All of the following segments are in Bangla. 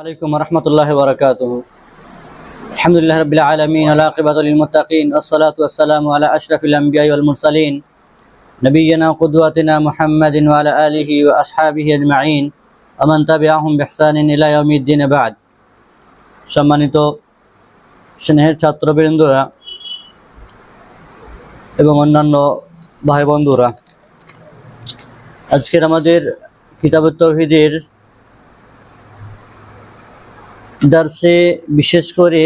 عليكم ورحمة الله وبركاته. الحمد لله رب العالمين والعاقبة للمتقين والصلاة والسلام على أشرف الأنبياء والمرسلين نبينا وقدوتنا محمد وعلى آله وأصحابه أجمعين ومن تبعهم بإحسان إلى يوم الدين بعد. সম্মানিত স্নেহের ছাত্রবৃন্দরা এবং অন্যান্য ভাই বন্ধুরা, আজকের আমাদের কিতাবুত তাওহীদের দার্সে বিশেষ করে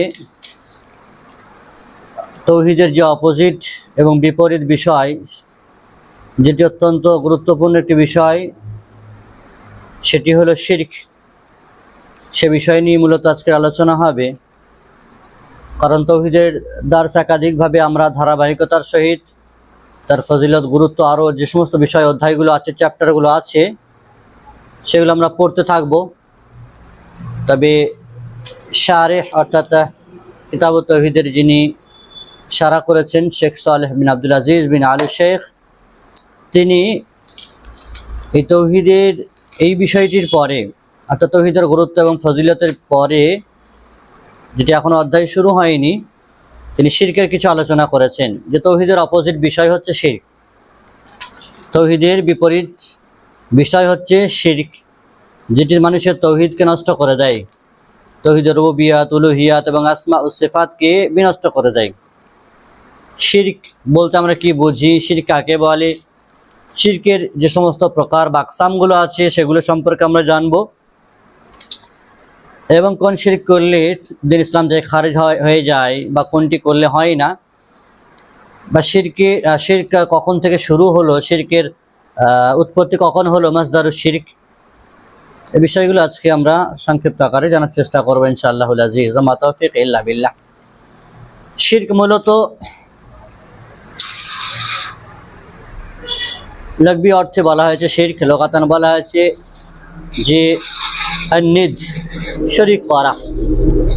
তৌহিদের যে অপোজিট এবং বিপরীত বিষয়, যেটি অত্যন্ত গুরুত্বপূর্ণ একটি বিষয়, সেটি হলো শিরক। সে বিষয় নিয়ে মূলত আজকের আলোচনা হবে। কারণ তৌহিদের দার্স একাধিকভাবে আমরা ধারাবাহিকতার সহিত তার ফজিলত, গুরুত্ব, আরও যে সমস্ত বিষয় অধ্যায়গুলো আছে, চ্যাপ্টারগুলো আছে, সেগুলো আমরা পড়তে থাকব। তবে শারেহ অর্থাৎ কিতাবুত তাওহীদের যিনি শারা করেছেন শেখ সালেহ বিন আব্দুল আজিজ বিন আলী শেখ, তিনি এই তৌহীদের এই বিষয়টির পরে, অর্থাৎ তৌহীদের গুরুত্ব এবং ফজিলতের পরে, যেটি এখনো অধ্যায় শুরু হয়নি, তিনি শিরকের কিছু আলোচনা করেছেন। যে তৌহীদের অপোজিট বিষয় হচ্ছে শিরক, তৌহীদের বিপরীত বিষয় হচ্ছে শিরক, যেটি মানুষের তৌহীদকে নষ্ট করে দেয়, তৌহীদের রুবুবিয়াত, উলুহিয়াত এবং আসমা ও সিফাতকে বিনষ্ট করে দেয়। শিরক বলতে আমরা কি বুঝি, শিরক কাকে বলে, শিরকের যে সমস্ত প্রকার বা আকসামগুলো আছে সেগুলো সম্পর্কে আমরা জানব, এবং কোন শিরক করলে দিন ইসলাম থেকে খারিজ হয়ে যায় বা কোনটি করলে হয় না, বা শিরক কখন থেকে শুরু হলো, শিরকের উৎপত্তি কখন হলো, মাসদারুশ শিরক, এই বিষয়গুলো আজকে আমরা সংক্ষিপ্ত আকারে জানার চেষ্টা করবো ইনশাআল্লাহুল আজিজ। ওয়া মা তাওফীক ইল্লা বিল্লাহ। শিরক মূলত লগবি অর্থে বলা হয়েছে শিরক, লোকাতান বলা হয়েছে যে আন-নিদ, শরীক করা,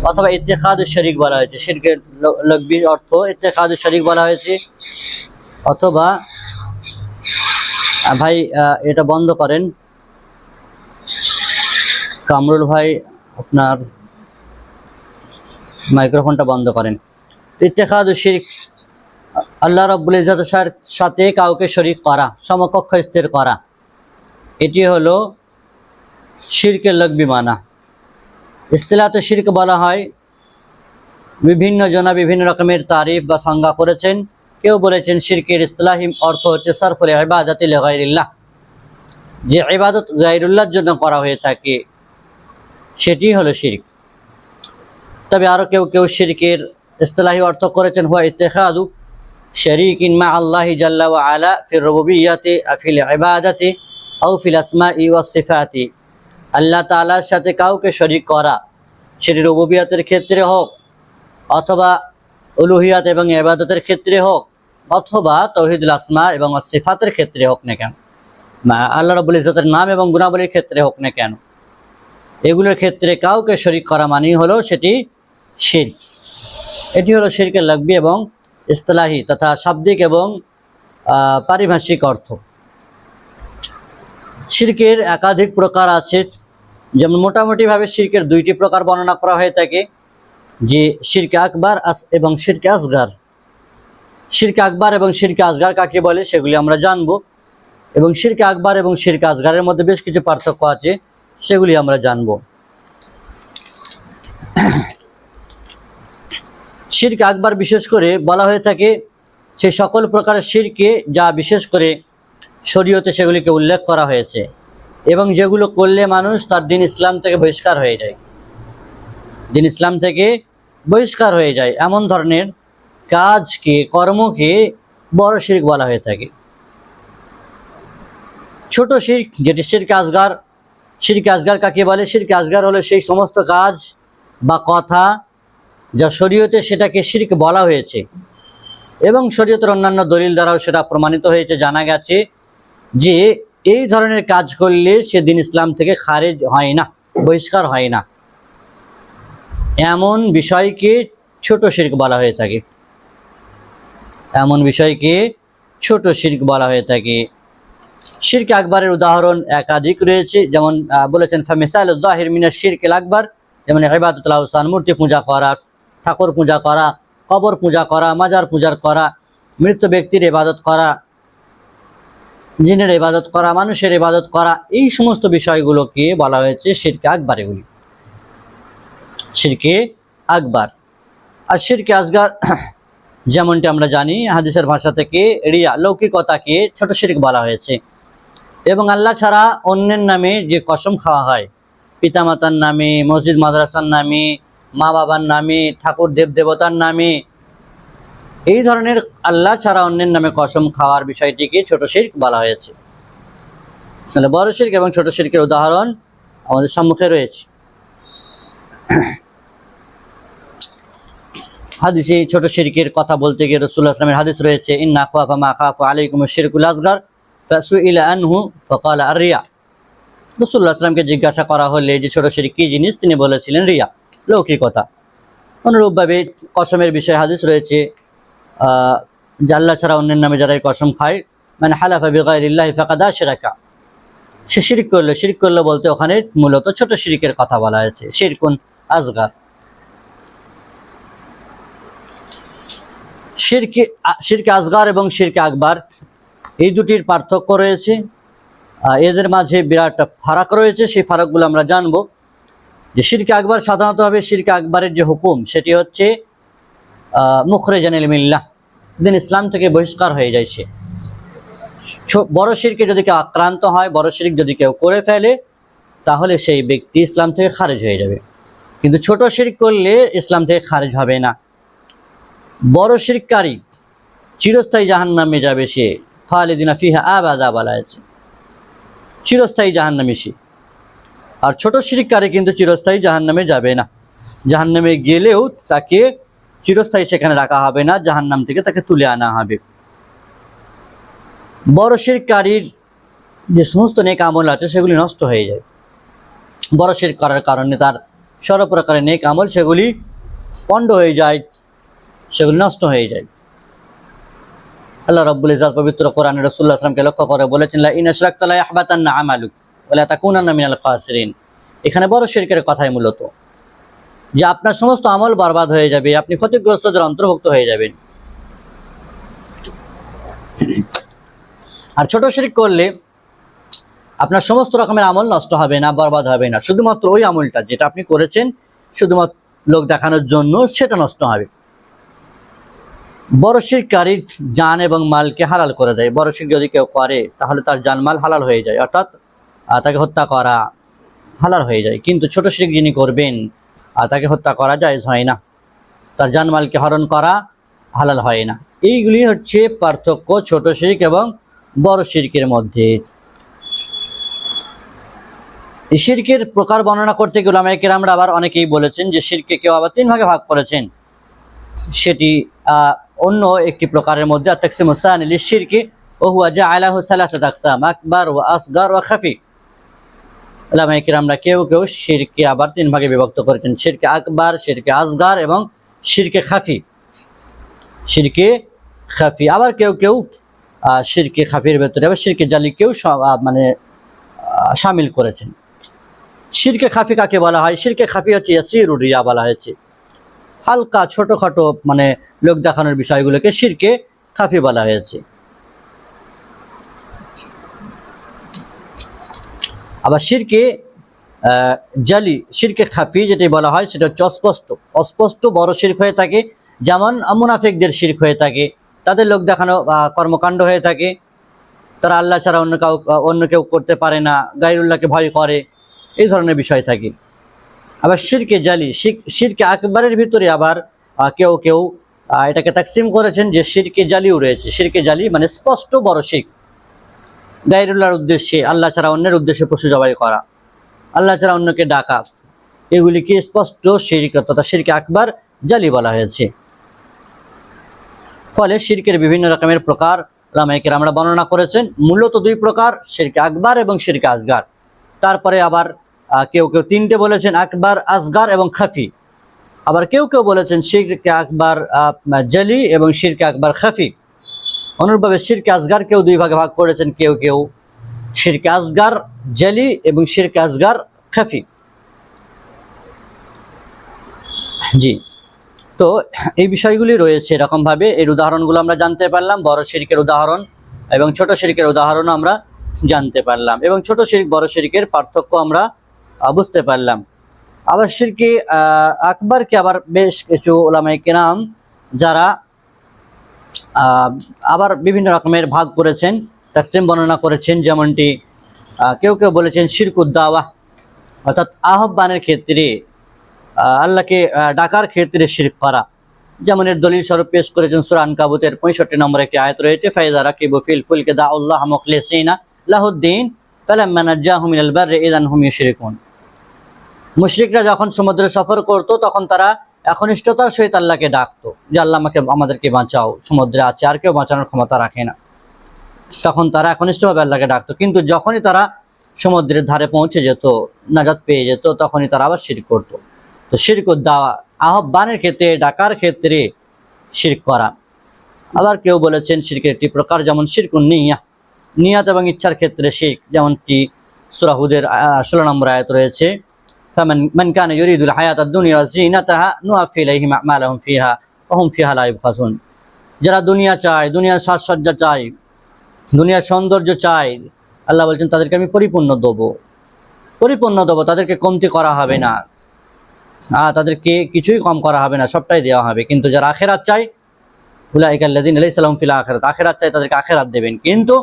অথবা ইত্তেখাদুশ শরীক বলা হয়েছে। শিরকের লগবি অর্থ ইত্তেখাদুশ শরীক বলা হয়েছে, অথবা ভাই এটা বন্ধ করেন, কামরুল ভাই আপনার মাইক্রোফোনটা বন্ধ করেন। ইত্তেখাদুশ শিরক, আল্লাহ রাব্বুল ইজ্জতের সাথে কাউকে শরীক করা, সমকক্ষ স্থির করা, এটি হলো শিরকের লগবি মানা। ইসতিলাতে শিরক বলা হয়, বিভিন্ন জনা বিভিন্ন রকমের তারিফ বা সংজ্ঞা করেছেন। কেউ বলেছেন শিরকের ইসতিলাহি অর্থ হচ্ছে সরফুল ইবাদাতি লিগাইরিল্লাহ, যে ইবাদত গায়রুল্লাহর জন্য করা হয়ে থাকে সেটি হলো শিরক। তবে আরও কেউ শিরকের ইসতিলাহি অর্থ করেছেন হুয়া ইত্তেখাদু শরীকিন মা আল্লাহি জাল্লা ওয়া আলা ফির রুবুবিয়্যাতি ফিল ইবাদাতি আও ফিল আসমাই ওয়াস সিফাতি, আল্লাহ তাআলার সাথে কাউকে শরীক করা, সেটি রুবুবিয়তের ক্ষেত্রে হোক, অথবা উলুহিয়াত এবং ইবাদতের ক্ষেত্রে হোক, অথবা তাওহীদুল আসমা এবং সিফাতের ক্ষেত্রে হোক না কেন, আল্লাহ রাব্বুল ইজ্জতের নাম এবং গুণাবলীর ক্ষেত্রে হোক না কেন, এগুলোর ক্ষেত্রে কাউকে শরীক করা মানেই হলো সেটি শিরক। এটি হলো শিরকের লাগবি এবং ইসতিলাহি তথা শাব্দিক এবং পারিভাষিক অর্থ। শিরকের একাধিক প্রকার আছে, যেমন মোটামুটিভাবে শিরকের দুইটি প্রকার বর্ণনা করা হয়ে থাকে, যে শিরকে আকবার এবং শিরকে আসগার। শিরকে আকবার এবং শিরকে আসগার কাকে বলে সেগুলি আমরা জানব, এবং শিরকে আকবার এবং শিরকে আসগারের মধ্যে বেশ কিছু পার্থক্য আছে, সেগুলি আমরা জানব। শিরকে আকবার বিশেষ করে বলা হয়ে থাকে সেই সকল প্রকারের শিরকে যা বিশেষ করে শরীয়তে সেগুলিকে উল্লেখ করা হয়েছে, এবং যেগুলো করলে মানুষ তার দিন ইসলাম থেকে বহিষ্কার হয়ে যায়, দিন ইসলাম থেকে বহিষ্কার হয়ে যায়, এমন ধরনের কাজকে, কর্মকে বড় শিরক বলা হয়ে থাকে। ছোট শিরক যেটি শিরকে আসগার, শিরকে আসগার কাকে বলে? শিরকে আসগার হলো সেই সমস্ত কাজ বা কথা যা শরীয়তে সেটাকে শিরক বলা হয়েছে, এবং শরীয়তের অন্যান্য দলিল দ্বারাও সেটা প্রমাণিত হয়েছে, জানা গেছে যে এই ধরনের কাজ করলে সে দিন ইসলাম থেকে খারিজ হয় না, বহিষ্কার হয় না, এমন বিষয়কে ছোট শিরক বলা হয়ে থাকে, এমন বিষয়কে ছোট শিরক বলা হয়ে থাকে। শিরক আকবরের উদাহরণ একাধিক রয়েছে, যেমন বলেছেন ফামিসালুজ যাহির মিনাশ শিরকিল আকবর যেমন ইবাদতুল আওসান, মূর্তি পূজা করা, ঠাকুর পূজা করা, কবর পূজা করা, মাজার পূজা করা, মৃত ব্যক্তির ইবাদত করা, জিনের ইবাদত করা, মানুষের ইবাদত করা, এই সমস্ত বিষয়গুলোকে বলা হয়েছে শিরকে আকবার। এগুলি শিরকে আকবার। আর শিরকে আসগার যেমনটি আমরা জানি হাদিসের ভাষা থেকে রিয়া, লৌকিকতাকে ছোট শিরক বলা হয়েছে। এবং আল্লাহ ছাড়া অন্যের নামে যে কসম খাওয়া হয়, পিতামাতার নামে, মসজিদ মাদ্রাসার নামে, মা বাবার নামে, ঠাকুর দেব দেবতার নামে, এই ধরনের আল্লাহ ছাড়া অন্যের নামে কসম খাওয়ার বিষয়টিকে ছোট শিরক বলা হয়েছে। তাহলে বড় শিরক এবং ছোট শিরকের উদাহরণ আমাদের সম্মুখে রয়েছে। হাদিসে ছোট শিরকের কথা বলতে গিয়ে রাসূলুল্লাহ সাল্লাল্লাহু আলাইহি ওয়াসাল্লামের হাদিস রয়েছে, ইন্না আখওয়াফা মা আখাফু আলাইকুমুশ শিরকুল আসগার ফাসুইলা আনহু ফাকালা আর-রিয়া। রাসূলুল্লাহ সাল্লাল্লাহু আলাইহি ওয়াসাল্লামকে জিজ্ঞাসা করা হলে যে ছোট শিরক কি জিনিস, তিনি বলেছিলেন রিয়া, লৌকিকতা। অনুরূপভাবে কসমের বিষয়ে হাদিস রয়েছে, যে আল্লাহ ছাড়া অন্যের নামে যারা কসম খায়, মানে হালাফা বিগাইরিল্লাহি ফাকাদ আশরাকা, সে শিরক করলো। শিরক করলো বলতে ওখানে মূলত ছোট শিরকের কথা বলা হয়েছে, শিরকুন আসগার। শিরকে আসগার এবং শিরকে আকবার, এই দুটির পার্থক্য রয়েছে, এদের মাঝে বিরাট ফারাক রয়েছে। সেই ফারাকগুলো আমরা জানবো। যে শিরকে আকবার সাধারণতভাবে শিরকে আকবরের যে হুকুম সেটি হচ্ছে মুখরিজান আনিল মিল্লাহ, দিন ইসলাম থেকে বহিষ্কার হয়ে যায় সে। বড় শিরকে যদি কেউ আক্রান্ত হয়, বড় শিরক যদি কেউ করে ফেলে, তাহলে সেই ব্যক্তি ইসলাম থেকে খারিজ হয়ে যাবে। কিন্তু ছোট শিরক করলে ইসলাম থেকে খারিজ হবে না। বড় শিরককারী চিরস্থায়ী জাহান্নামে যাবে সে, খালিদিনা ফিহা আবাদা বলা হয়েছে, চিরস্থায়ী জাহান্নামী সে। আর ছোট শিরককারী কিন্তু চিরস্থায়ী জাহান্নামে যাবে না। জাহান্নামে গেলেও তাকে চিরস্থায়ী সেখানে রাখা হবে না, জাহান্নাম থেকে তাকে তুলে আনা হবে। বড় শিরককারীর যে সমস্ত নেক আমল আছে সেগুলি নষ্ট হয়ে যায়। বড় শিরক করার কারণে তার সর্বপ্রকারের নেক আমল সেগুলি পণ্ড হয়ে যায়, সেগুলি নষ্ট হয়ে যায়। আল্লাহ রাব্বুল ইজ্জত পবিত্র কোরআনে রাসূলুল্লাহ সাল্লাল্লাহু আলাইহি ওয়াসাল্লামকে লক্ষ্য করে বলেছেন, লা ইন আশরাকতা লা ইয়াহবাতান্না আমালুক ওয়া লা তাকুনান্না মিনাল খাসিরিন। এখানে বড় শিরকের কথাই মূলত, যে আপনার সমস্ত আমল বরবাদ হয়ে যাবে, আপনি ক্ষতিগ্রস্তদের অন্তর্ভুক্ত হয়ে যাবেন। আর ছোট শিরক করলে আপনার সমস্ত রকমের আমল নষ্ট হবে না, বরবাদ হবে না, শুধুমাত্র ওই আমলটা যেটা আপনি করেছেন শুধুমাত্র লোক দেখানোর জন্য সেটা নষ্ট হবে। বড় শিরককারী জান এবং মালকে হালাল করে দেয়। বড় শিরক যদি কেউ করে তাহলে তার জানমাল হালাল হয়ে যায়, অর্থাৎ তাকে হত্যা করা হালাল হয়ে যায়। কিন্তু ছোট শিরক যিনি করবেন তাকে হত্যা করা জায়েজ হয় না, তার জানমালকে হরণ করা হালাল হয় না। এইগুলি হচ্ছে পার্থক্য ছোট শিরক এবং বড় শিরকের মধ্যে। এই শিরকের প্রকার বর্ণনা করতে গেলে উলামায়ে কেরামরা আবার অনেকেই বলেছেন যে শিরকে কেউ আবার 3 ভাগে ভাগ করেছেন। সেটি অন্য একটি প্রকারের মধ্যে আত-তাকসীমুস সানি লিশ-শিরকি ওয়া হুয়া জাআলাহু সালাসাত আকসাম, আকবার ওয়া আসগার ওয়া খাফি। উলামায়ে কেরামরা কেউ কেউ শিরকে আবার 3 ভাগে বিভক্ত করেছেন, শিরকে আকবার, শিরকে আসগার এবং শিরকে খাফি। শিরকে খাফি আবার কেউ কেউ শিরকে খাফির ভেতরে আবার শিরকে জালিকেও মানে শামিল করেছেন। শিরকে খাফি কাকে বলা হয়? শিরকে খাফি হচ্ছে ইয়াসিরুর রিয়া বলা হয়েছে, হালকা ছোটখাটো মানে লোক দেখানোর বিষয়গুলোকে শিরকে খাফি বলা হয়েছে। আবার শিরকে জালি, শিরকে খাফি যেটি বলা হয় সেটা হচ্ছে অস্পষ্ট বড় শিরক হয়ে থাকে, যেমন মুনাফিকদের শিরক হয়ে থাকে, তাদের লোক দেখানো কর্মকাণ্ড হয়ে থাকে, তারা আল্লাহ ছাড়া অন্য কেউ করতে পারে না, গায়রুল্লাহকে ভয় করে, এই ধরনের বিষয় থাকে। আবার শিরকে জালি, শিরকে আকবরের ভিতরে আবার কেউ কেউ এটাকে তাকসিম করেছেন যে শিরকে জালিও রয়েছে। শিরকে জালি মানে স্পষ্ট বড় শিরক, গায়রুল্লাহর উদ্দেশ্যে, আল্লাহ ছাড়া অন্যের উদ্দেশ্যে পশু জবাই করা, আল্লাহ ছাড়া অন্যকে ডাকা, এগুলিকে স্পষ্ট শিরক তথা শিরকে আকবর জালি বলা হয়েছে। ফলে শিরকের বিভিন্ন রকমের প্রকার উলামায়ে কেরামরা বর্ণনা করেছেন, মূলত 2 প্রকার, শিরকে আকবর এবং শিরকে আসগার। তারপরে আবার কেউ কেউ 3টে বলেছেন, আকবর, আসগার এবং খাফি। আবার কেউ কেউ বলেছেন শিরকে আকবর জালি এবং শিরকে আকবর খাফি। অনুরূপভাবে শিরকে আসগার কেউ 2 ভাগে ভাগ করেছেন, কেউ কেউ শিরকে আসগার জালি এবং শিরকে আসগার খাফি। জি, তো এই বিষয়গুলি রয়েছে এরকমভাবে। এর উদাহরণগুলো আমরা জানতে পারলাম, বড় শিরকের উদাহরণ এবং ছোট শিরকের উদাহরণ আমরা জানতে পারলাম, এবং ছোট শিরক বড় শিরকের পার্থক্য আমরা বুঝতে পারলাম। আবার শিরকে আকবরকে আবার বেশ কিছু উলামায়ে কেরাম যারা আবার বিভিন্ন রকমের ভাগ করেছেন, তাকসিম বর্ণনা করেছেন। যেমনটি কেউ কেউ বলেছেন শিরকুদ দাওয়া, অর্থাৎ আহ্বানের ক্ষেত্রে আল্লাহকে ডাকার ক্ষেত্রে শিরক করা। যেমন এর দলিল স্বরূপ পেশ করেছেন সূরা আনকাবুতের 65 নম্বর একটি আয়াত রয়েছে, ফাইযা রাকিবু ফিল ফুলকি দাউল্লাহ মুখলিসিনা লাহুদ্দিন ফালাম্মা নাজ্জাহুম মিনাল বাররি ইযান হুম ইউশরিকুন। মুশরিকরা যখন সমুদ্রে সফর করত তখন তারা একনিষ্ঠতার সহিত আল্লাহকে ডাকতো যে আল্লাহ আমাদেরকে বাঁচাও, সমুদ্রে আছে আর কেউ বাঁচানোর ক্ষমতা রাখে না। তখন তারা একনিষ্ঠভাবে আল্লাহকে ডাকতো, কিন্তু যখনই তারা সমুদ্রের ধারে পৌঁছে যেত, নাজাত পেয়ে যেত, তখনই তারা আবার শিরক করত। তো শিরকুদ দাওয়া, আহ্বানের ক্ষেত্রে, ডাকার ক্ষেত্রে শিরক করা। আবার কেউ বলেছেন শিরকের একটি প্রকার যেমন শিরকুন নিয়াহ, নিয়াত এবং ইচ্ছার ক্ষেত্রে শিরক, যেমনটি সূরা হুদের 16 নম্বর আয়াত রয়েছে, ফামান কানা ইউরিদুল হায়াতাদ দুনিয়া ওয়া যিনাতাহা নুওয়াফি ইলাইহিম আমালাহুম ফিহা ওয়া হুম ফিহা লা ইউবখাসুন। যারা দুনিয়া চায়, দুনিয়ার সাজসজ্জা চায়, দুনিয়ার সৌন্দর্য চায়, আল্লাহ বলছেন তাদেরকে আমি পরিপূর্ণ দেবো, তাদেরকে কমতি করা হবে না, তাদেরকে কিছুই কম করা হবে না, সবটাই দেওয়া হবে। কিন্তু যারা আখিরাত চায়, উলাইকা আল্লাযিনা লাইসা লাহুম ফিল আখিরাত, আখিরাত চায় তাদেরকে আখিরাত দেবেন। কিন্তু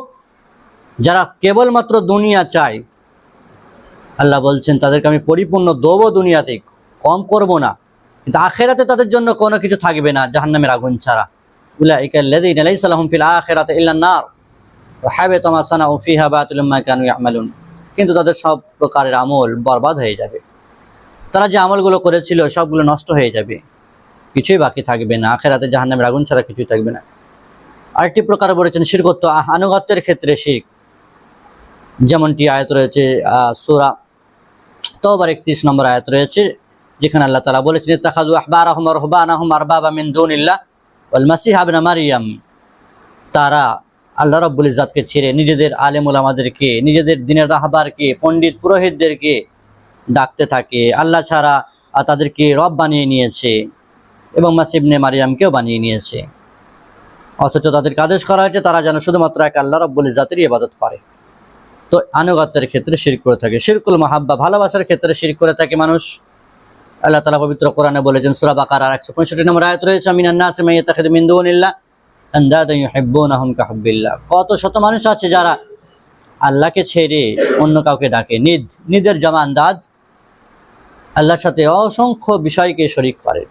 যারা কেবলমাত্র দুনিয়া চায়, আল্লাহ বলছেন তাদেরকে আমি পরিপূর্ণ দেবো, দুনিয়াতে কম করব না, কিন্তু আখিরাতে তাদের জন্য কোনো কিছু থাকবে না জাহান্নামের আগুন ছাড়া। উলাইকা আল্লাযিনা লাইসা লাহুম ফিল আখিরাতি ইল্লান নার ওয়া হাবিতা মা সানাউ ফিহা বাতিলুম মা কানু ইয়ামালুন। কিন্তু তাদের সব প্রকারের আমল বরবাদ হয়ে যাবে, তারা যে আমলগুলো করেছিল সবগুলো নষ্ট হয়ে যাবে, কিছুই বাকি থাকবে না, আখিরাতে জাহান্নামের আগুন ছাড়া কিছুই থাকবে না। আরেকটি প্রকার বলেছেন শিরকত্ব, আনুগত্যের ক্ষেত্রে শিরক, যেমনটি আয়াত রয়েছে সূরা তাওবার 31 নম্বর আয়াত রয়েছে, যেখানে আল্লাহ তাআলা বলেছেন ইত্তাখাযু আহবারাহুম ওয়া রুহবানাহুম আরবাবা মিন দুনিল্লাহ ওয়াল মাসিহ ইবনে মারইয়াম। তারা আল্লাহ রাব্বুল ইজ্জাতকে ছেড়ে নিজেদের আলেম ওলামাদেরকে, নিজেদের দ্বীনের রাহবারকে, পণ্ডিত পুরোহিতদেরকে ডাকতে থাকে, আল্লাহ ছাড়া তাদেরকে রব বানিয়ে নিয়েছে এবং মাসিহ ইবনে মারইয়ামকেও বানিয়ে নিয়েছে। অথচ তাদেরকে আদেশ করা হয়েছে তারা যেন শুধুমাত্র এক আল্লাহ রাব্বুল ইজ্জাতেরই ইবাদত করে। তো আনুগত্যের ক্ষেত্রে শিরক করে থাকে। শিরকুল মাহাব্বা, ভালোবাসার ক্ষেত্রে শিরক করে থাকে মানুষ। আল্লাহ তাআলা পবিত্র কোরআনে বলেছেন সূরা বাকারার 165 নম্বর আয়াত রয়েছে, মিনান নাসি মান ইয়াত্তাখিযু মিন দুনিল্লাহ আনদাদান ইউহিব্বুনাহুম কাহুব্বিল্লাহ। কত শত মানুষ আছে যারা আল্লাহকে ছেড়ে অন্য কাউকে ডাকে, নিদের জামা আন্দাদ, আল্লাহর সাথে অসংখ্য বিষয়কে শরীক করে,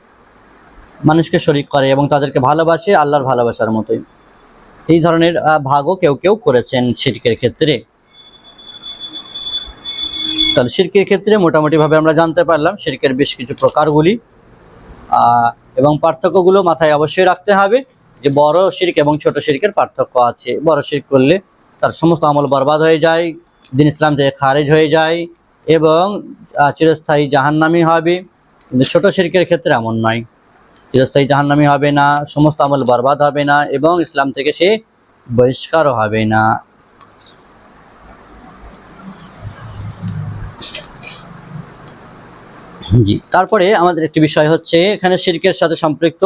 মানুষকে শরীক করে এবং তাদেরকে ভালোবাসে আল্লাহর ভালোবাসার মতোই। এই ধরনের ভাগও কেউ কেউ করেছেন শিরকের ক্ষেত্রে। তাহলে শিরকের ক্ষেত্রে মোটামুটিভাবে আমরা জানতে পারলাম শিরকের বেশ কিছু প্রকারগুলি এবং পার্থক্যগুলো মাথায় অবশ্যই রাখতে হবে যে বড় শিরক এবং ছোট শিরকের পার্থক্য আছে। বড় শিরক করলে তার সমস্ত আমল বরবাদ হয়ে যায়, দ্বীন ইসলাম থেকে খারিজ হয়ে যায় এবং চিরস্থায়ী জাহান্নামী হবে। কিন্তু ছোট শিরকের ক্ষেত্রে এমন নয়, চিরস্থায়ী জাহান্নামী হবে না, সমস্ত আমল বরবাদ হবে না এবং ইসলাম থেকে সে বহিষ্কারও হবে না। জি, তারপরে আমাদের একটি বিষয় হচ্ছে এখানে শিরকের সাথে সম্পৃক্ত,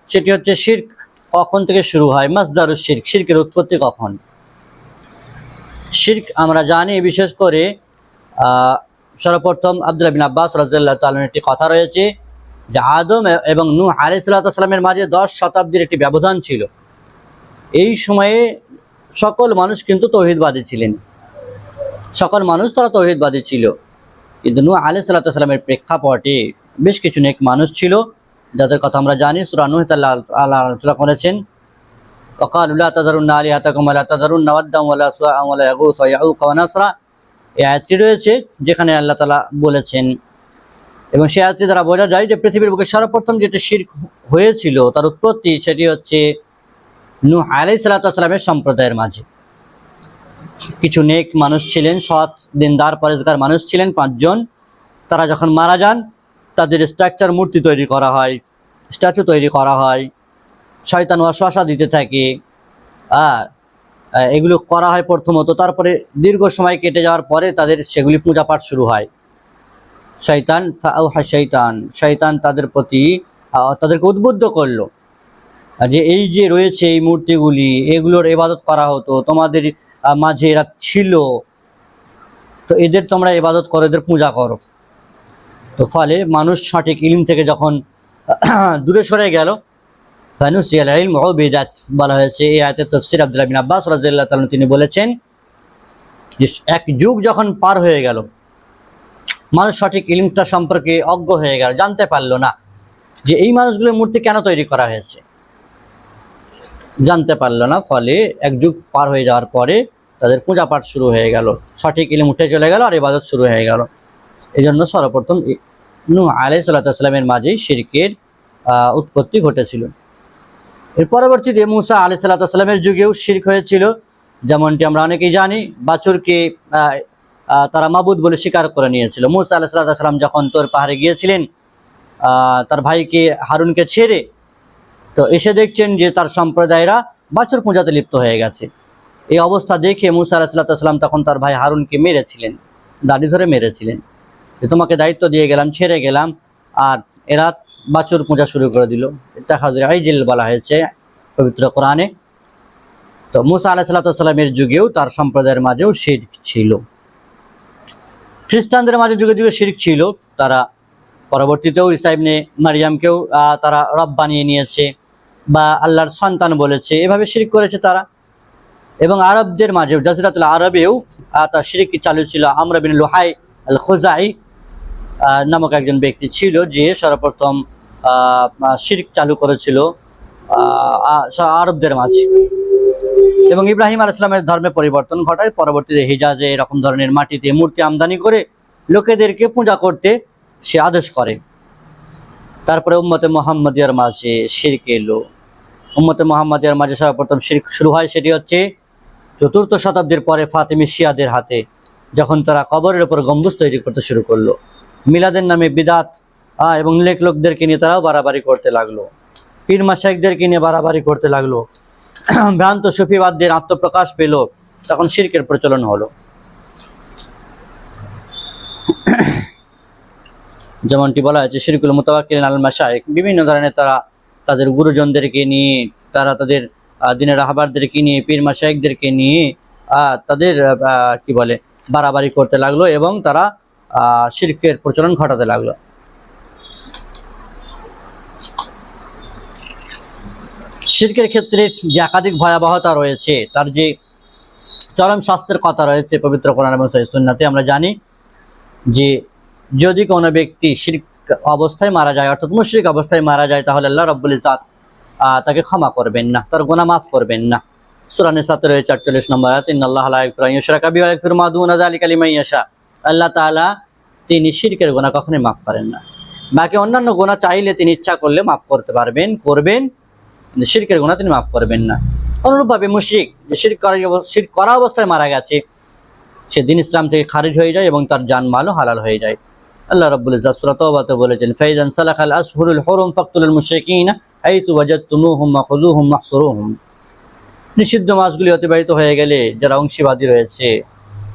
সেটি হচ্ছে শিরক কখন থেকে শুরু হয়, মাসদারুশ শিরক, শিরকের উৎপত্তি কখন। শিরক আমরা জানি বিশেষ করে সর্বপ্রথম আব্দুল্লাহ বিন আব্বাস রাদিয়াল্লাহু তাআলা একটি কথা রয়েছে যে আদম এবং নূহ আলাইহিস সালামের মাঝে 10 শতাব্দীর একটি ব্যবধান ছিল। এই সময়ে সকল মানুষ কিন্তু তৌহিদবাদী ছিলেন, সকল মানুষ তারা তৌহিদবাদী ছিল। কিন্তু নূহ আলাইহিস সালামের প্রেক্ষাপটে বেশ কিছু নেক মানুষ ছিল যাদের কথা আমরা জানি। সূরা নূহ আল্লাহ আলোচনা করেছেন, ওয়াকালু লা তাযারুন্না আলিহাতাকুম ওয়া লা তাযারুন্না ওয়াদ্দান ওয়া লা সুওয়াআন ওয়া লা ইয়াগুস ওয়া ইয়াউক ওয়া নাসরা। এই আয়াতটি রয়েছে যেখানে আল্লাহ তাআলা বলেছেন, এবং সেই আয়াতটি দ্বারা বোঝা যায় যে পৃথিবীর বুকে সর্বপ্রথম যেটি শিরক হয়েছিল তার উৎপত্তি সেটি হচ্ছে নূহ আলাইহিস সালামের সম্প্রদায়ের মাঝে। কিছু নেক মানুষ ছিলেন, সৎ দিনদার পরেজগার মানুষ ছিলেন 5 জন। তারা যখন মারা যান তাদের স্ট্রাকচার মূর্তি তৈরি করা হয়, স্ট্যাচু তৈরি করা হয়, শয়তান ওয়াসওয়াসা দিতে থাকে, আর এগুলো করা হয় প্রথমত। তারপরে দীর্ঘ সময় কেটে যাওয়ার পরে তাদের সেগুলি পূজা পাঠ শুরু হয়। শয়তান ফাআওহা শয়তান, শয়তান তাদের প্রতি তাদেরকে উদ্বুদ্ধ করলো যে এই যে রয়েছে এই মূর্তিগুলি, এগুলোর ইবাদত করা হতো, তোমাদের মাঝে এরা ছিল, তো এদের তোমরা ইবাদত করো, এদের পূজা করো। তো ফলে মানুষ সঠিক ইলম থেকে যখন দূরে সরে গেল, ফানুসিয়াল ইলম ওয়া বিদাত বলা হয়েছে। এই আয়াতের তাফসীর আব্দুল্লাহ বিন আব্বাস রাদিয়াল্লাহু তাআলা তিনি বলেছেন যে এক যুগ যখন পার হয়ে গেল, মানুষ সঠিক ইলমটা সম্পর্কে অজ্ঞ হয়ে গেল, জানতে পারলো না যে এই মানুষগুলোর মূর্তি কেন তৈরি করা হয়েছে, জানতে পারলো না। ফলে এক যুগ পার হয়ে যাওয়ার পরে তাদের পূজা পাঠ শুরু হয়ে গেল, সঠিক ইলম উঠে চলে গেল আর ইবাদত শুরু হয়ে গেল। এই জন্য সর্বপ্রথম নূহ আলাইহিস সালামের মাঝেই শিরকের উৎপত্তি ঘটেছিল। এর পরবর্তীতে মুসা আলাইহিস সালামের যুগেও শিরক হয়েছিল, যেমনটি আমরা অনেকেই জানি। বাছুরকে তারা মাবুদ বলে স্বীকার করে নিয়েছিল। মুসা আলাইহিস সালাম যখন তোর পাহাড়ে গিয়েছিলেন তার ভাইকে হারুনকে ছেড়ে, তো এসে দেখছেন যে তার সম্প্রদায়রা বাছুর পূজাতে লিপ্ত হয়ে গেছে। এই অবস্থা দেখে মুসা আলাইহিস সালাম তখন তার ভাই হারুনকে মেরেছিলেন, দাড়ি ধরে মেরেছিলেন যে তোমাকে দায়িত্ব দিয়ে গেলাম, ছেড়ে গেলাম, আর এরা বাছুর পূজা শুরু করে দিল। ইত্তাখাযু আইজিল বলা হয়েছে পবিত্র কোরআনে। তো মুসা আলাইহিস সালামের যুগেও তার সম্প্রদায়ের মাঝেও শিরক ছিল। খ্রিস্টানদের মাঝে যুগে যুগে শিরক ছিল। তারা পরবর্তীতেও ঈসা ইবনে মারইয়ামকেও তারা রব বানিয়ে নিয়েছে বা আল্লাহর সন্তান বলেছে, এভাবে শিরক করেছে তারা। এবং আরবদের মাঝেও জাজিরাতুল আরবেও তার শিরক চালু ছিল। আমর বিন লুহাই আল খুজাই নামক একজন ব্যক্তি ছিল যে সর্বপ্রথম শিরক চালু করেছিল আরবদের মাঝে। এবং ইব্রাহিম আলাইহিস সালামের ধর্মে পরিবর্তন ঘটায়। পরবর্তীতে হিজাজে এরকম ধরনের মাটিতে মূর্তি আমদানি করে লোকেদেরকে পূজা করতে সে আদেশ করে। তারপরে উম্মতে মুহাম্মাদিয়ার মাঝে শিরক এলো। উম্মতে মুহাম্মাদিয়ার মাঝে সর্বপ্রথম শিরক শুরু হয়, সেটি হচ্ছে 4th শতাব্দীর পরে ফাতিমি শিয়াদের হাতে, যখন তারা কবরের উপর গম্বুজ তৈরি করতে শুরু করলো। মিলাদের নামে বিদাত এবং লেখকদেরকে নিয়ে তারাও বাড়াবাড়ি করতে লাগলো, পীর মাশায়েখদেরকে নিয়ে বাড়াবাড়ি করতে লাগলো। ভ্রান্ত সুফিবাদদের আত্মপ্রকাশ পেল, তখন শিরকের প্রচলন হলো। যেমনটি বলা হয়েছে শিরকুল মুতাওয়াক্কিলিন আল মাশায়েখ, বিভিন্ন ধরনের তারা তাদের গুরুজনদেরকে নিয়ে, তারা তাদের দিনের রাহবারদেরকে নিয়ে, পীর মাশায়েখদেরকে নিয়ে তাদের কি বলে বাড়াবাড়ি করতে লাগলো এবং তারা শিরকের প্রচলন ঘটাতে লাগলো। শিরকের ক্ষেত্রে যে একাধিক ভয়াবহতা রয়েছে, তার যে চরম শাস্তির কথা রয়েছে পবিত্র কোরআন এবং সহিহ সুন্নাতে, আমরা জানি যে যদি কোনো ব্যক্তি শিরক অবস্থায় মারা যায়, অর্থাৎ মুশরিক অবস্থায় মারা যায়, তাহলে আল্লাহ রাব্বুল ইজ্জাত তাকে ক্ষমা করবেন না, তার গুনাহ মাফ করবেন না। সূরা নিসাতে রয়েছে 48 নম্বর আয়াত, ইন্নাল্লাহা লা ইয়াগফিরু আন ইউশরাকা বিহি ওয়া ইয়াগফিরু মা দুনা যালিকা লিমান ইয়াশা। আল্লাহ তাআলা তিনি শিরকের গুনাহ কখনোই মাফ করেন না। বাকি অন্যান্য গুনাহ চাইলে তিনি ইচ্ছা করলে মাফ করতে পারবেন, করবেন, কিন্তু শিরকের গুনাহ তিনি মাফ করবেন না। অনুরূপভাবে মুশরিক যে শিরক করা অবস্থায় মারা গেছে, সে দিন ইসলাম থেকে খারিজ হয়ে যায় এবং তার জানমালও হালাল হয়ে যায়। আল্লাহ রাব্বুল ইজ্জাত সূরা তাওবাতে বলেছেন, ফাইজান সালাখাল আসহুরুল হুরুম ফাকতুলুল মুশরিকিনা হাইসু ওয়াজাদতুমুহুম মাখুযুহুম মাহসুরুহুম। নিষিদ্ধ মাসগুলি অতিবাহিত হয়ে গেলে যারা অংশীবাদী রয়েছে,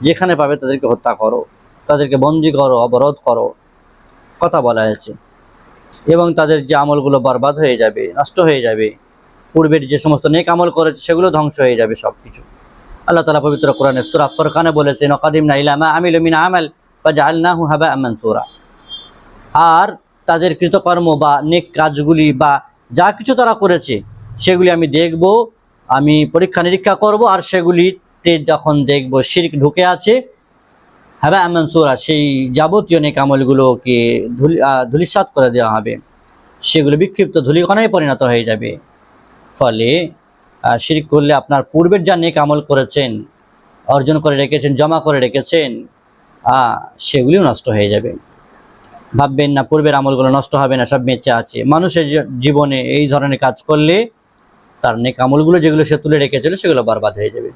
যেখানে পাবে তাদেরকে হত্যা করো, তাদেরকে বন্দী করো, অবরোধ করো, কথা বলা হয়েছে। এবং তাদের যে আমলগুলো বরবাদ হয়ে যাবে, নষ্ট হয়ে যাবে, পূর্বের যে সমস্ত নেক আমল করেছে সেগুলো ধ্বংস হয়ে যাবে সব কিছু। আল্লাহ তাআলা পবিত্র কোরআনে সূরা ফুরকানে বলেছেন, ওয়াকাদিমনা ইলা মা আমিলু মিন আমাল ফাজআলনাহু হাবাআম মানসুরা। আর তাদের কৃতকর্ম বা নেক কাজগুলি বা যা কিছু তারা করেছে সেগুলি আমি দেখব, আমি পরীক্ষা নিরীক্ষা করব, আর সেগুলিতে যখন দেখব শিরক ঢুকে আছে, হাবাআম মানসুরা, সেই যাবতীয় নেক আমলগুলোকে ধূলিসাৎ করে দেওয়া হবে, সেগুলো বিক্ষিপ্ত ধূলিকণায় পরিণত হয়ে যাবে। ফলে শিরক করলে আপনার পূর্বের যা নেক আমল করেছেন, অর্জন করে রেখেছেন, জমা করে রেখেছেন, সেগুলিও নষ্ট হয়ে যাবে। ভাববেন না পূর্বের আমলগুলো নষ্ট হবে না, সব বেঁচে আছে। মানুষের জীবনে এই ধরনের কাজ করলে তার নেক আমলগুলো যেগুলো সে তুলে রেখেছিল সেগুলো বরবাদ হয়ে যাবে।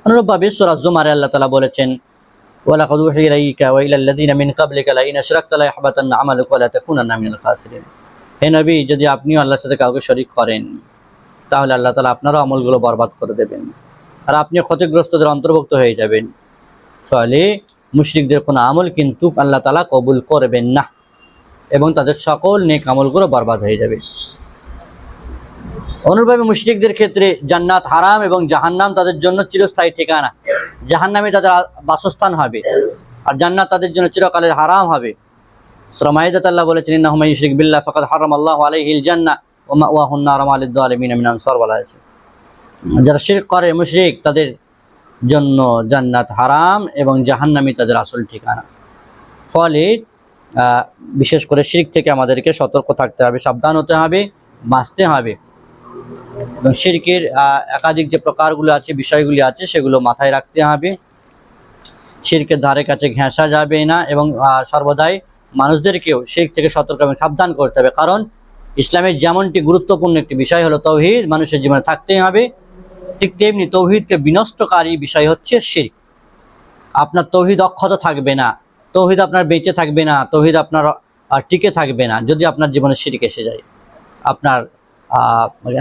অনুরূপভাবে সূরা জুমারে আল্লাহ তাআলা বলেছেন, ওয়ালাকাদ উহিয়া ইলাইকা ওয়া ইলাল লাযিনা মিন ক্বাবলিকা লাইন আশরাকতা লা ইয়াহবাতান্না আমালুকা ওয়া লা তাকুনান্না মিনাল খাসিরিন। হে নবী, যদি আপনিও আল্লাহর সাথে কাউকে শরীক করেন তাহলে আল্লাহ তাআলা আপনারও আমলগুলো বরবাদ করে দেবেন আর আপনিও ক্ষতিগ্রস্তদের অন্তর্ভুক্ত হয়ে যাবেন। ফলে মুশরিকদের কোনো আমল কিন্তু আল্লাহ তাআলা কবুল করবেন না এবং তাদের সকল নেক আমলগুলো বরবাদ হয়ে যাবে। অনুরূপভাবে মুশরিকদের ক্ষেত্রে জান্নাত হারাম এবং জাহান্নাম তাদের জন্য চিরস্থায়ী ঠিকানা। জাহান্নামে তাদের বাসস্থান হবে আর জান্নাত তাদের জন্য চিরকালের হারাম হবে। সূরা মাইদাতে আল্লাহ বলেছেন, ইন্নাহু মান ইউশরিক বিল্লাহি ফাকাদ হারামাল্লাহু আলাইহিল জান্নাহ ওয়া মাওয়াহুন নার ওয়া মা লিয-যালিমিন মিন আনসার বলা হয়েছে। যারা শিরক করে মুশরিক তাদের জন্য জান্নাত হারাম এবং জাহান্নামই তাদের আসল ঠিকানা। ফলে বিশেষ করে শিরক থেকে আমাদেরকে সতর্ক থাকতে হবে, সাবধান হতে হবে, বাঁচতে হবে এবং শিরকের একাধিক যে প্রকারগুলো আছে, বিষয়গুলি আছে, সেগুলো মাথায় রাখতে হবে। শিরকের ধারে কাছে ঘেঁষা যাবে না এবং সর্বদাই মানুষদেরকেও শিরক থেকে সতর্ক এবং সাবধান করতে হবে। কারণ ইসলামের যেমনটি গুরুত্বপূর্ণ একটি বিষয় হলো তাওহীদ, মানুষের জীবনে থাকতেই হবে, ঠিক তেমনি তৌহিদকে বিনষ্টকারী বিষয় হচ্ছে শিরক। আপনার তৌহিদ অক্ষত থাকবে না, তৌহিদ আপনার বেঁচে থাকবে না, তৌহিদ আপনার টিকে থাকবে না যদি আপনার জীবনে শিরক এসে যায়। আপনার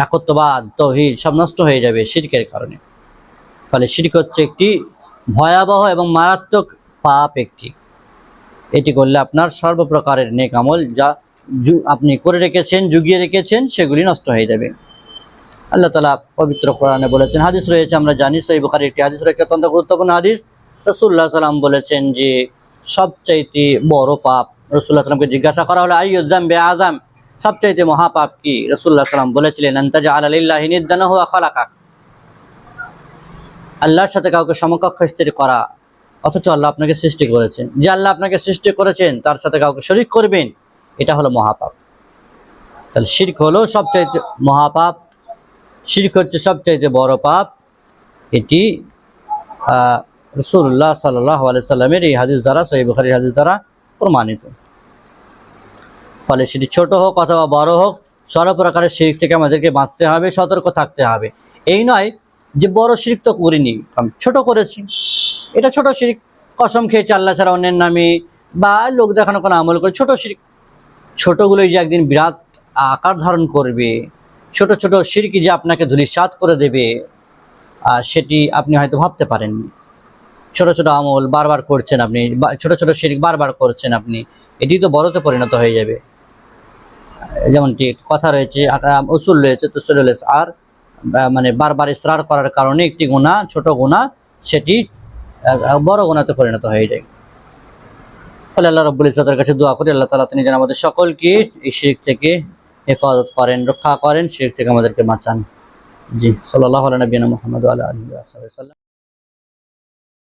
একত্ববাদ, তৌহিদ সব নষ্ট হয়ে যাবে শিরকের কারণে। ফলে শিরক হচ্ছে একটি ভয়াবহ এবং মারাত্মক পাপ একটি। এটি করলে আপনার সর্বপ্রকারের নেক আমল যা আপনি করে রেখেছেন, জুগিয়ে রেখেছেন, সেগুলি নষ্ট হয়ে যাবে। আল্লাহ তাআলা পবিত্র কোরআনে বলেছেন, হাদিস রয়েছে আমরা জানি, সহিহ বুখারীর একটি হাদিস রয়েছে, অত্যন্ত গুরুত্বপূর্ণ হাদিস। রাসূলুল্লাহ সাল্লাল্লাহু আলাইহি ওয়াসাল্লাম বলেছেন যে সবচাইতে বড় পাপ, রাসূলুল্লাহ সাল্লাল্লাহু আলাইহি ওয়াসাল্লামকে জিজ্ঞাসা করা হলো আইয়ুয যামবি আযম, সবচাইতে মহাপাপ কি? রাসূলুল্লাহ সাল্লাল্লাহু আলাইহি ওয়াসাল্লাম বলেছিলেন আন তাজআলা লিল্লাহি নিদ্দান ওয়া হুয়া খালাকাক, আল্লাহর সাথে কাউকে সমকক্ষ স্থির করা অথচ আল্লাহ আপনাকে সৃষ্টি করেছেন। যে আল্লাহ আপনাকে সৃষ্টি করেছেন তার সাথে কাউকে শরীক করবেন, এটা হলো মহাপাপ। তাহলে শিরক হলো সবচাইতে মহাপাপ, শিরক হচ্ছে সবচাইতে বড় পাপ। এটি রাসূলুল্লাহ সাল্লাল্লাহু আলাইহি সাল্লামের এই হাদিস দ্বারা, সহিহ বুখারীর হাদিস দ্বারা প্রমাণিত। ফলে সেটি ছোট হোক অথবা বড় হোক, সর্বপ্রকারের শিরক থেকে আমাদেরকে বাঁচতে হবে, সতর্ক থাকতে হবে। এই নয় যে বড় শিরক তো করিনি, আমি ছোট করেছি, এটা ছোট শিরক, কসম খেয়েছি আল্লাহ ছাড়া অন্যের নামে বা লোক দেখানো কোনো আমল করে, ছোট শিরক। ছোটগুলোই যে একদিন বিরাট আকার ধারণ করবে, ছোট ছোট শিরকই যে আপনাকে ধূলিসাৎ করে দেবে, সেটি আপনি হয়তো ভাবতে পারেননি। ছোট ছোট আমল বারবার করছেন আপনি, ছোট ছোট শিরক বারবার করছেন আপনি, এটি তো বড়তে পরিণত হয়ে যাবে। যেমনটি কথা রয়েছে, উসুল রয়েছে, তুসুলুল ইসআর, মানে বারবার ইসরার করার কারণে একটি গুনাহ, ছোট গুনাহ, সেটি বড় গুনাহতে পরিণত হয়ে যায়। ফলে আল্লাহ রাব্বুল ইজ্জতের কাছে দোয়া করি আল্লাহ তাআলা তিনি যেন আমাদের সকলকে এই শিরক থেকে হেফাজত করেন, রক্ষা করেন, শিরক থেকে আমাদেরকে বাঁচান। জি, সাল্লাল্লাহু আলা নবিয়িনা মুহাম্মদ ওয়া আলা আলিহি ওয়া সাহবিহি।